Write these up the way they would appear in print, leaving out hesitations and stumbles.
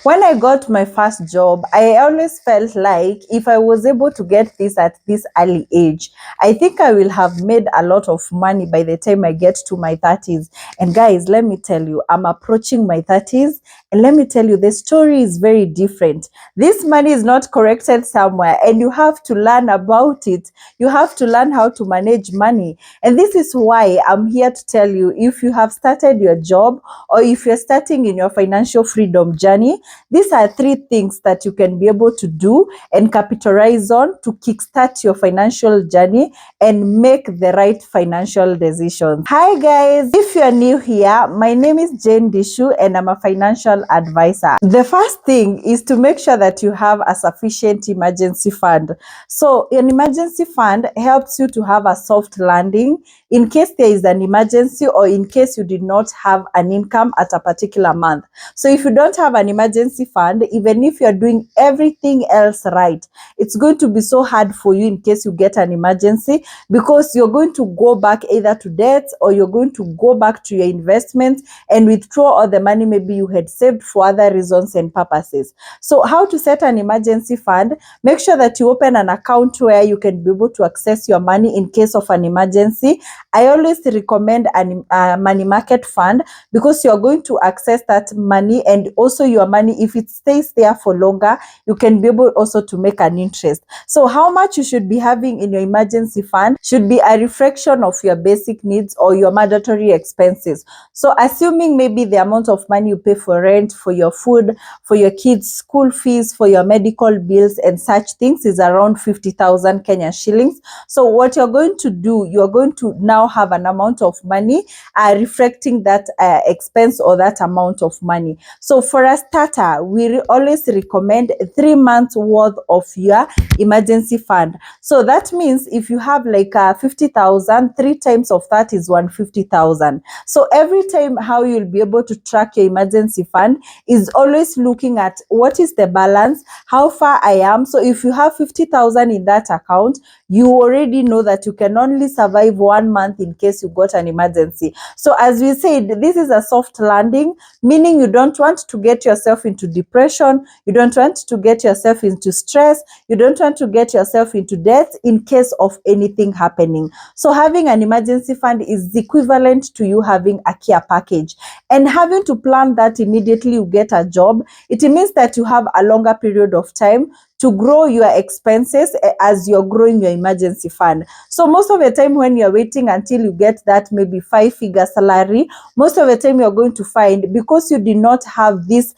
When I got my first job, I always felt like if I was able to get this at this early age, I think I will have made a lot of money by the time I get to my 30s. And guys, let me tell you, I'm approaching my 30s, and let me tell you, the story is very different. This money is not corrected somewhere, and you have to learn about it. You have to learn how to manage money. And this is why I'm here to tell you, if you have started your job or if you're starting in your financial freedom journey, these are 3 things that you can be able to do and capitalize on to kickstart your financial journey and make the right financial decisions. Hi guys, if you're new here, my name is Jane Dishu and I'm a financial advisor. The first thing is to make sure that you have a sufficient emergency fund. So an emergency fund helps you to have a soft landing in case there is an emergency or in case you did not have an income at a particular month. So if you don't have an emergency fund, even if you're doing everything else right, it's going to be so hard for you in case you get an emergency, because you're going to go back either to debts or you're going to go back to your investments and withdraw all the money maybe you had saved for other reasons and purposes. So how to set an emergency fund? Make sure that you open an account where you can be able to access your money in case of an emergency. I always recommend a money market fund, because you're going to access that money, and also your money, if it stays there for longer, you can be able also to make an interest. So how much you should be having in your emergency fund should be a reflection of your basic needs or your mandatory expenses. So assuming maybe the amount of money you pay for rent, for your food, for your kids' school fees, for your medical bills and such things is around 50,000 Kenya shillings. So what you're going to do, you're going to now have an amount of money reflecting that expense or that amount of money. So for a starter, we always recommend 3 months worth of your emergency fund. So that means if you have like 50,000, 3 times of that is 150,000. So every time, how you'll be able to track your emergency fund is always looking at what is the balance, how far I am. So if you have 50,000 in that account, you already know that you can only survive 1 month in case you got an emergency. So as we said, this is a soft landing, meaning you don't want to get yourself into depression, you don't want to get yourself into stress, you don't want to get yourself into debt in case of anything happening. So having an emergency fund is equivalent to you having a care package. And having to plan that immediately you get a job, it means that you have a longer period of time to grow your expenses as you're growing your emergency fund. So most of the time when you're waiting until you get that maybe 5-figure salary, most of the time you're going to find, because you did not have this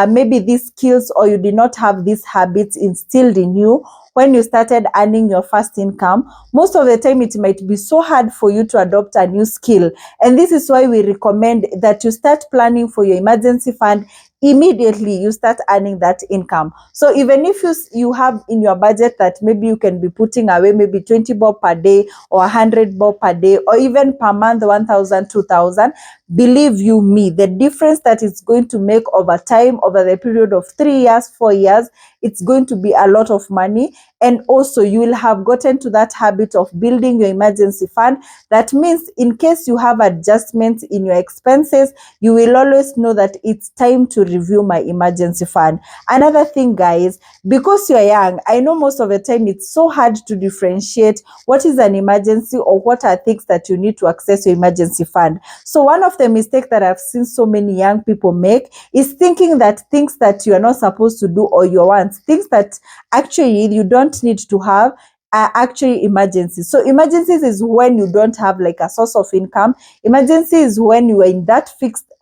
maybe these skills, or you did not have these habits instilled in you when you started earning your first income, most of the time it might be so hard for you to adopt a new skill. And this is why we recommend that you start planning for your emergency fund immediately you start earning that income. So even if you have in your budget that maybe you can be putting away maybe 20 bob per day or 100 bob per day, or even per month 1,000, 2,000, believe you me, the difference that it's going to make over time, over the period of 3 years, 4 years, it's going to be a lot of money. And also you will have gotten to that habit of building your emergency fund. That means in case you have adjustments in your expenses, you will always know that it's time to review my emergency fund. Another thing, guys, because you're young, I know most of the time it's so hard to differentiate what is an emergency or what are things that you need to access your emergency fund. So one of the mistakes that I've seen so many young people make is thinking that things that you are not supposed to do or you want, things that actually you don't need to have, are actually emergencies. So emergencies is when you don't have like a source of income. Emergency is when you are in that fixed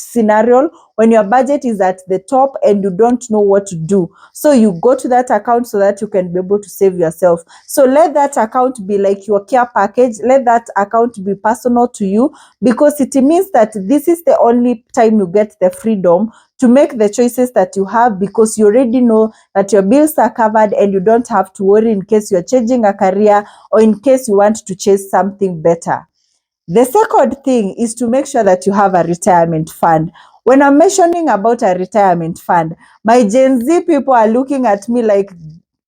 scenario, when your budget is at the top and you don't know what to do. So you go to that account so that you can be able to save yourself. So let that account be like your care package. Let that account be personal to you, because it means that this is the only time you get the freedom to make the choices that you have, because you already know that your bills are covered and you don't have to worry in case you're changing a career or in case you want to chase something better. The second thing is to make sure that you have a retirement fund. When I'm mentioning about a retirement fund, my Gen Z people are looking at me like,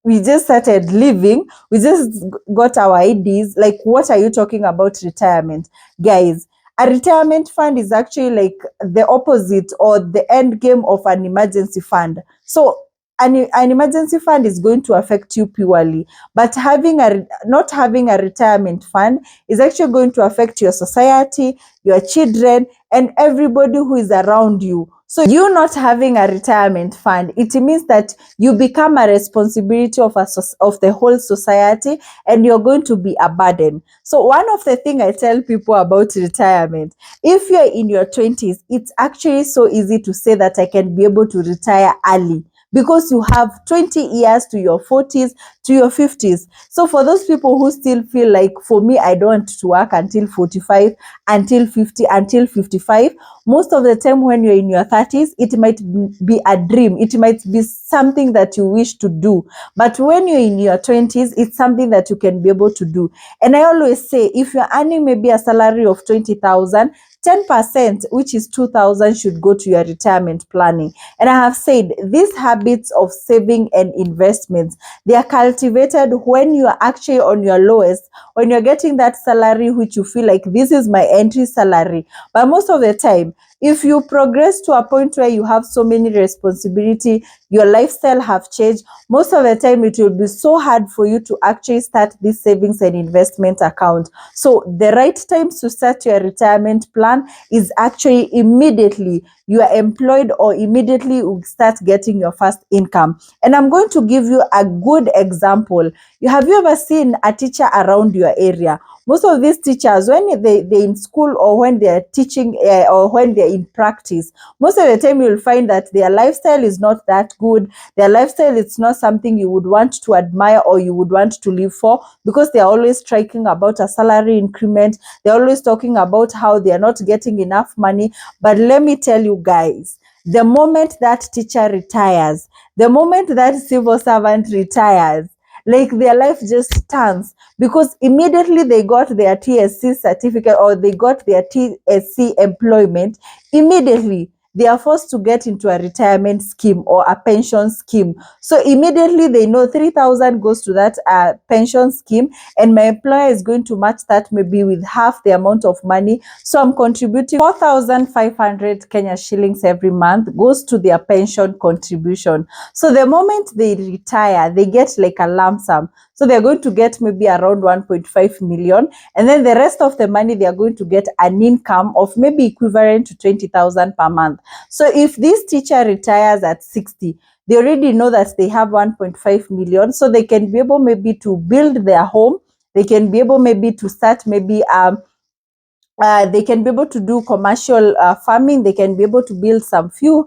we just started living, we just got our IDs. Like, what are you talking about retirement? Guys, A retirement fund is actually like the opposite or the end game of an emergency fund. So an emergency fund is going to affect you purely, but not having a retirement fund is actually going to affect your society, your children, and everybody who is around you. So you not having a retirement fund, it means that you become a responsibility of the whole society, and you're going to be a burden. So one of the things I tell people about retirement, if you're in your 20s, it's actually so easy to say that I can be able to retire early, because you have 20 years to your 40s, to your 50s. So for those people who still feel like, for me, I don't want to work until 45, until 50, until 55, most of the time when you're in your 30s, it might be a dream. It might be something that you wish to do. But when you're in your 20s, it's something that you can be able to do. And I always say, if you're earning maybe a salary of 20,000, 10%, which is 2,000, should go to your retirement planning. And I have said these habits of saving and investments, they are cultivated when you are actually on your lowest, when you're getting that salary which you feel like this is my entry salary. But most of the time, if you progress to a point where you have so many responsibility, your lifestyle have changed, most of the time it will be so hard for you to actually start this savings and investment account. So the right time to start your retirement plan is actually immediately you are employed, or immediately you start getting your first income. And I'm going to give you a good example. Have you ever seen a teacher around your area? Most of these teachers, when they're in school, or when they're teaching, or when they're in practice, most of the time you'll find that their lifestyle is not that good. Their lifestyle is not something you would want to admire or you would want to live for, because they're always striking about a salary increment. They're always talking about how they're not getting enough money. But let me tell you guys, the moment that teacher retires, the moment that civil servant retires, like their life just turns, because immediately they got their TSC certificate, or they got their TSC employment, immediately they are forced to get into a retirement scheme or a pension scheme. So immediately they know 3,000 goes to that pension scheme, and my employer is going to match that maybe with half the amount of money. So I'm contributing 4,500 Kenya shillings every month goes to their pension contribution. So the moment they retire, they get like a lump sum. So they're going to get maybe around 1.5 million. And then the rest of the money, they are going to get an income of maybe equivalent to 20,000 per month. So if this teacher retires at 60, they already know that they have 1.5 million. So they can be able maybe to build their home. They can be able maybe to start maybe they can be able to do commercial farming. They can be able to build some few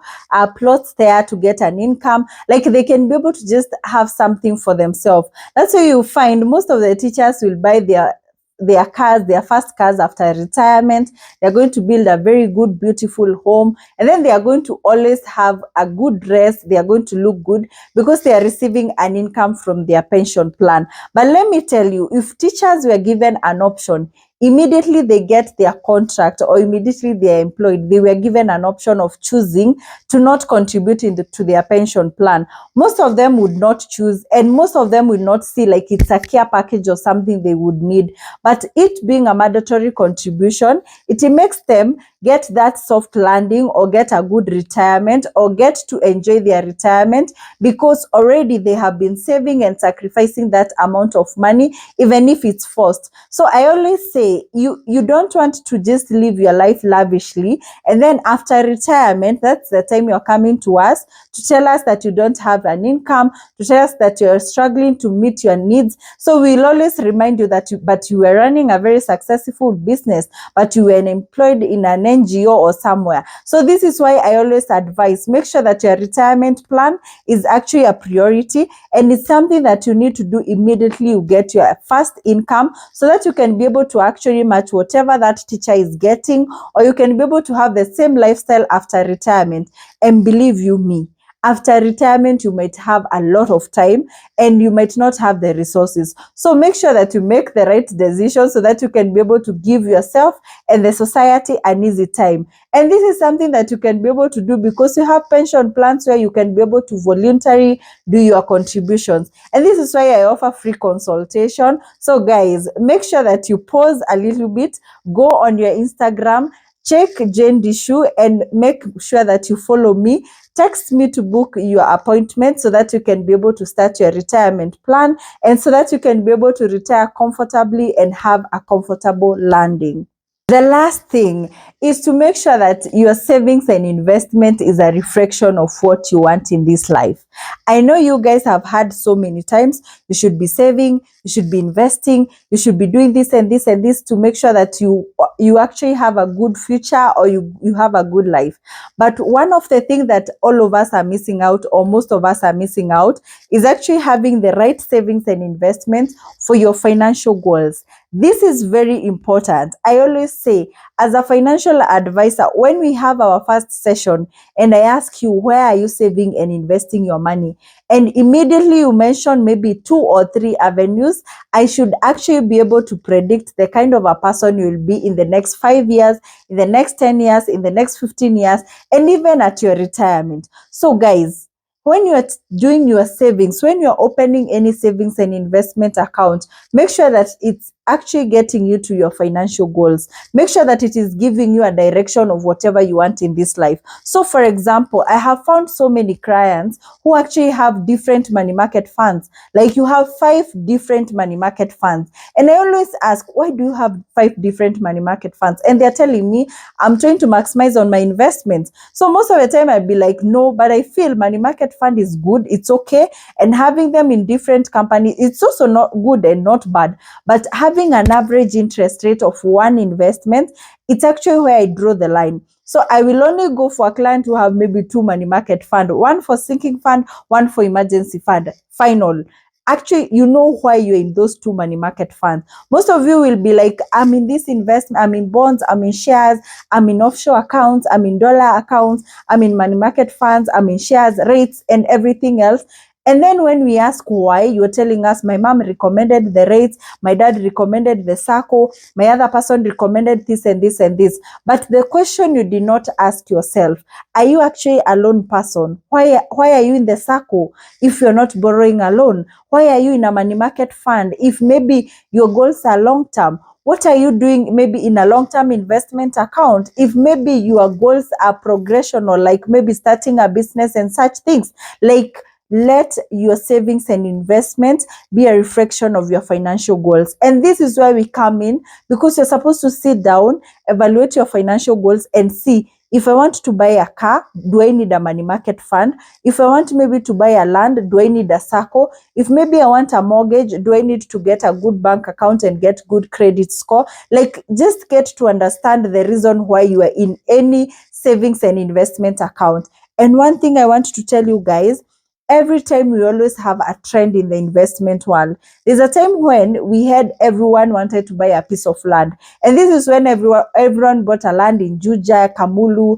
plots there to get an income. Like they can be able to just have something for themselves. That's why you find most of the teachers will buy their cars, their first cars after retirement. They're going to build a very good, beautiful home. And then they are going to always have a good dress. They are going to look good because they are receiving an income from their pension plan. But let me tell you, if teachers were given an option, immediately they get their contract or immediately they are employed, they were given an option of choosing to not contribute to their pension plan, most of them would not choose, and most of them will not see like it's a care package or something they would need. But it being a mandatory contribution, it makes them get that soft landing or get a good retirement or get to enjoy their retirement, because already they have been saving and sacrificing that amount of money, even if it's forced. So I always say, you don't want to just live your life lavishly, and then after retirement, that's the time you're coming to us to tell us that you don't have an income, to tell us that you're struggling to meet your needs. So we'll always remind you that you were running a very successful business, but you were employed in an NGO or somewhere. So this is why I always advise, make sure that your retirement plan is actually a priority, and it's something that you need to do immediately you get your first income, so that you can be able to actually match whatever that teacher is getting, or you can be able to have the same lifestyle after retirement. And believe you me, after retirement, you might have a lot of time and you might not have the resources. So make sure that you make the right decision so that you can be able to give yourself and the society an easy time. And this is something that you can be able to do because you have pension plans where you can be able to voluntarily do your contributions. And this is why I offer free consultation. So guys, make sure that you pause a little bit, go on your Instagram, check Jane Dishu, and make sure that you follow me. Text me to book your appointment so that you can be able to start your retirement plan and so that you can be able to retire comfortably and have a comfortable landing. The last thing is to make sure that your savings and investment is a reflection of what you want in this life. I know you guys have heard so many times, you should be saving, you should be investing, you should be doing this and this and this to make sure that you actually have a good future or you have a good life. But one of the things that all of us are missing out, or most of us are missing out, is actually having the right savings and investments for your financial goals. This is very important. I always say, as a financial advisor, when we have our first session and I ask you, where are you saving and investing your money? And immediately you mention maybe 2 or 3 avenues, I should actually be able to predict the kind of a person you will be in the next 5 years, in the next 10 years, in the next 15 years, and even at your retirement. So guys, when you are doing your savings, when you're opening any savings and investment account, make sure that it's actually getting you to your financial goals. Make sure that it is giving you a direction of whatever you want in this life. So for example, I have found so many clients who actually have different money market funds. Like you have 5 different money market funds. And I always ask, why do you have 5 different money market funds? And they're telling me, I'm trying to maximize on my investments. So most of the time I'd be like, no, but I feel money market fund is good, it's okay. And having them in different companies, it's also not good and not bad. But having an average interest rate of one investment, it's actually where I draw the line. So I will only go for a client who have maybe 2 money market fund, one for sinking fund, one for emergency fund. Final. Actually, you know why you're in those 2 money market funds. Most of you will be like, I'm in this investment, I'm in bonds, I'm in shares, I'm in offshore accounts, I'm in dollar accounts, I'm in money market funds, I'm in shares, rates, and everything else. And then when we ask why, you're telling us, my mom recommended the rates, my dad recommended the SACCO, my other person recommended this and this and this. But the question you did not ask yourself, are you actually a loan person? Why are you in the SACCO if you're not borrowing a loan? Why are you in a money market fund if maybe your goals are long term? What are you doing maybe in a long-term investment account if maybe your goals are progressional, like maybe starting a business and such things? Like, let your savings and investments be a reflection of your financial goals. And this is where we come in, because you're supposed to sit down, evaluate your financial goals and see, if I want to buy a car, do I need a money market fund? If I want maybe to buy a land, do I need a SACCO? If maybe I want a mortgage, do I need to get a good bank account and get good credit score? Like, just get to understand the reason why you are in any savings and investment account. And one thing I want to tell you guys, every time we always have a trend in the investment world. There's a time when we had everyone wanted to buy a piece of land. And this is when everyone bought a land in Juja, Kamulu,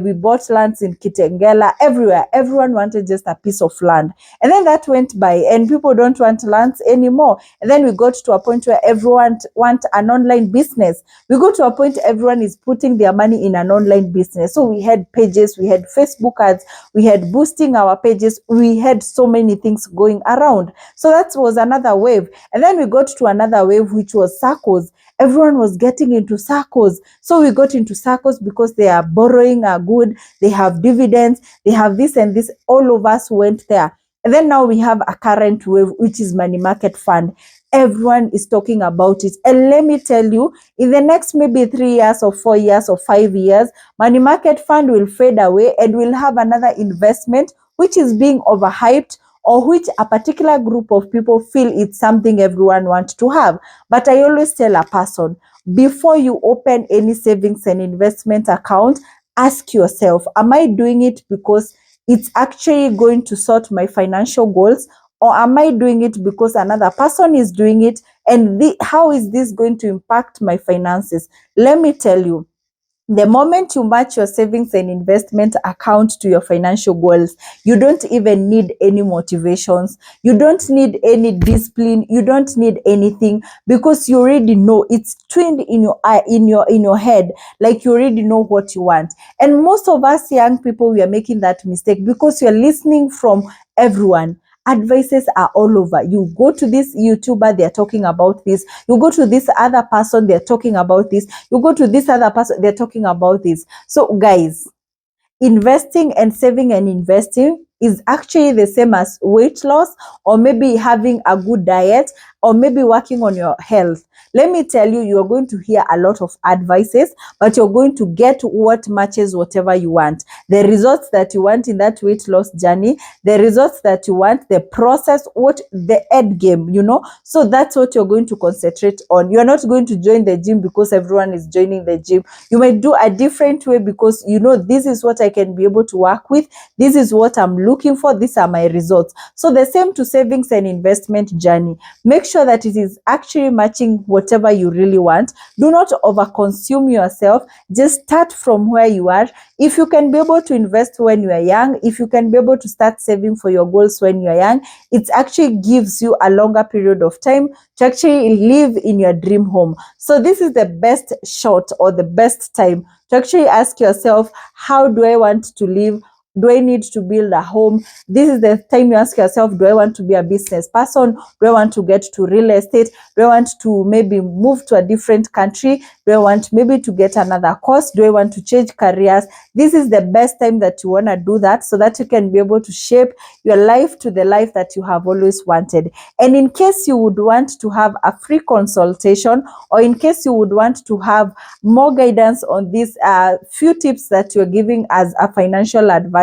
we bought lands in Kitengela, everywhere. Everyone wanted just a piece of land. And then that went by and people don't want lands anymore. And then we got to a point where everyone want an online business. We go to a point everyone is putting their money in an online business. So we had pages, we had Facebook ads, we had boosting our pages, we had so many things going around. So that was another wave. And then we got to another wave, which was SACCOs. Everyone was getting into SACCOs. So we got into SACCOs because they are borrowing are good, they have dividends, they have this and this. All of us went there. And then now we have a current wave, which is money market fund. Everyone is talking about it. And let me tell you, in the next maybe 3 years or 4 years or 5 years, money market fund will fade away and we'll have another investment which is being overhyped, or which a particular group of people feel it's something everyone wants to have. But I always tell a person, before you open any savings and investment account, ask yourself, am I doing it because it's actually going to sort my financial goals? Or am I doing it because another person is doing it? And how is this going to impact my finances? Let me tell you, The moment you match your savings and investment account to your financial goals, you don't even need any motivations. You don't need any discipline. You don't need anything, because you already know it's trained in your eye, in your head, like you already know what you want. And most of us young people, we are making that mistake because you're listening from everyone. Advices are all over. You go to this YouTuber, they're talking about this. You go to this other person, they're talking about this. You go to this other person, they're talking about this. So guys, investing and saving and investing is actually the same as weight loss, or maybe having a good diet, or maybe working on your health. Let me tell you, you're going to hear a lot of advices, but you're going to get what matches whatever you want. The results that you want in that weight loss journey, the results that you want, the process, what the end game, you know. So that's what you're going to concentrate on. You're not going to join the gym because everyone is joining the gym. You might do a different way because you know this is what I can be able to work with. This is what I'm looking for. These are my results. So the same to savings and investment journey. Make sure that it is actually matching whatever you really want. Do not overconsume yourself. Just start from where you are. If you can be able to invest when you are young, if you can be able to start saving for your goals when you are young, it actually gives you a longer period of time to actually live in your dream home. So this is the best shot, or the best time to actually ask yourself, how do I want to live? Do I need to build a home? This is the time you ask yourself, do I want to be a business person? Do I want to get to real estate? Do I want to maybe move to a different country? Do I want maybe to get another course? Do I want to change careers? This is the best time that you want to do that, so that you can be able to shape your life to the life that you have always wanted. And in case you would want to have a free consultation, or in case you would want to have more guidance on these few tips that you're giving as a financial advisor,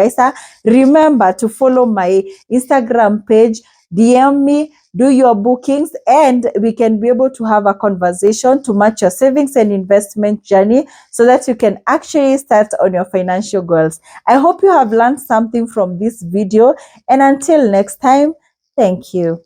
remember to follow my Instagram page, DM me, do your bookings, and we can be able to have a conversation to match your savings and investment journey, so that you can actually start on your financial goals. I hope you have learned something from this video, and until next time, thank you.